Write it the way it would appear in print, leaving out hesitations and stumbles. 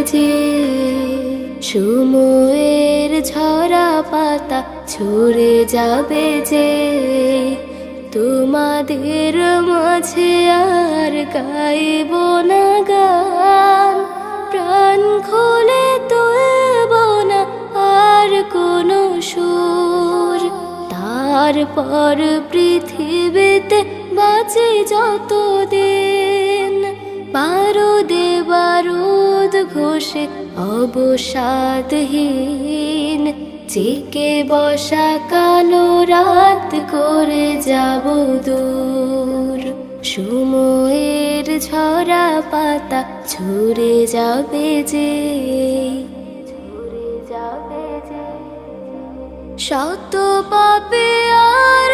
যে সময়ের ঝরা পাতা ঝরে যাবে যে তোমাদের মাঝে আর গাইব না গান প্রাণ খুলে তুলব না আর কোনো সুর তারপর পৃথিবীতে বাঁচে যতদিন বারুদে বারুদ ঘষে অবসাদহীন জেগে বসা কালো রাত করে যাব দূর সময়ের ঝরা পাতা ঝরে যাবে যে শত পাপে আর